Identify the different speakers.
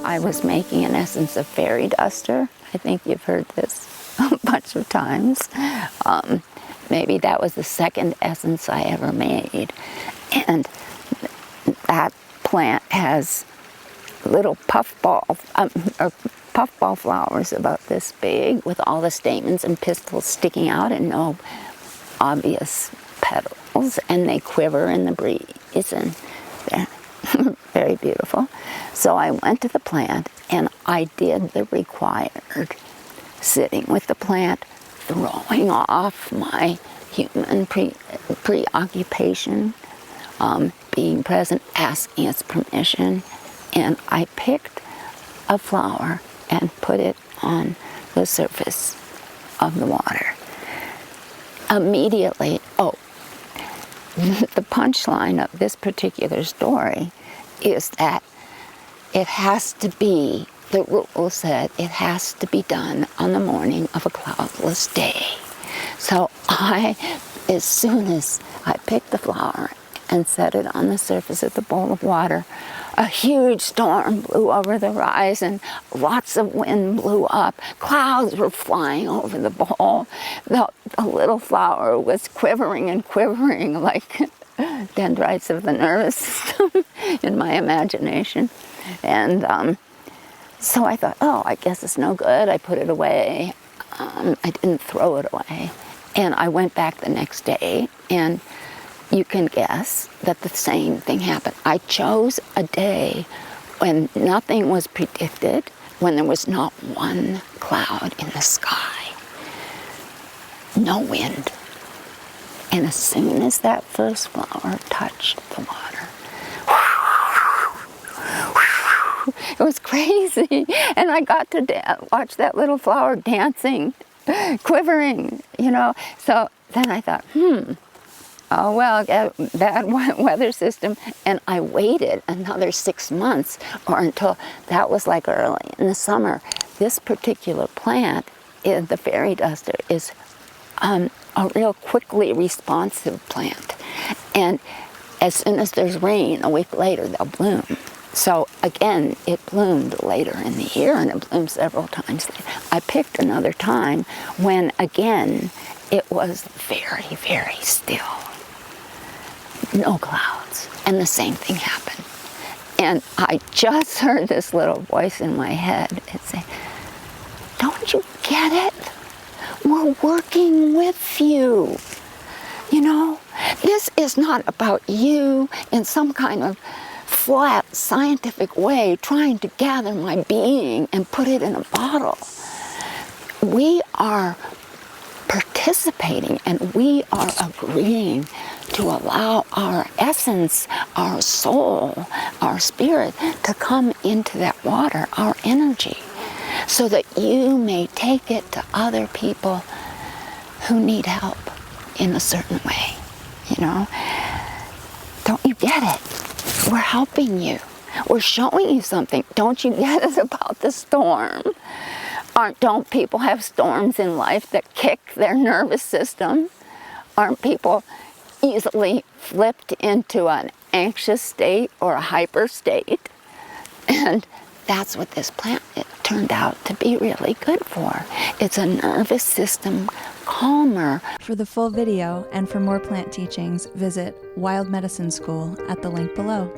Speaker 1: I was making an essence of fairy duster. I think you've heard this a bunch of times. Maybe that was the second essence I ever made. And that plant has little puffball flowers about this big with all the stamens and pistils sticking out and no obvious petals, and they quiver in the breeze, and they're very beautiful. So I went to the plant and I did the required sitting with the plant, throwing off my human preoccupation, being present, asking its permission, and I picked a flower and put it on the surface of the water. Immediately, the punchline of this particular story is that it has to be, the rule said, it has to be done on the morning of a cloudless day. So as soon as I picked the flower and set it on the surface of the bowl of water, a huge storm blew over the horizon, lots of wind blew up, clouds were flying over the bowl. The little flower was quivering and quivering like dendrites of the nervous system in my imagination. And so I thought, I guess it's no good. I put it away. I didn't throw it away. And I went back the next day, and you can guess that the same thing happened. I chose a day when nothing was predicted, when there was not one cloud in the sky, no wind. And as soon as that first flower touched the water, it was crazy. And I got to watch that little flower dancing, quivering, So then I thought, oh well, bad weather system. And I waited another 6 months, or until that was like early in the summer. This particular plant, the fairy duster, is a real quickly responsive plant. And as soon as there's rain, a week later, they'll bloom. So again, it bloomed later in the year, and it bloomed several times later. I picked another time when, again, it was very, very still. No clouds. And the same thing happened. And I just heard this little voice in my head. It said, "Don't you get it? We're working with you. This is not about you in some kind of flat scientific way trying to gather my being and put it in a bottle. We are participating, and we are agreeing to allow our essence, our soul, our spirit to come into that water, our energy, so that you may take it to other people who need help in a certain way, Don't you get it? We're helping you. We're showing you something. Don't you get it about the storm? Don't people have storms in life that kick their nervous system? Aren't people easily flipped into an anxious state or a hyper state? And that's what this plant turned out to be really good for. It's a nervous system calmer.
Speaker 2: For the full video and for more plant teachings, visit Wild Medicine School at the link below.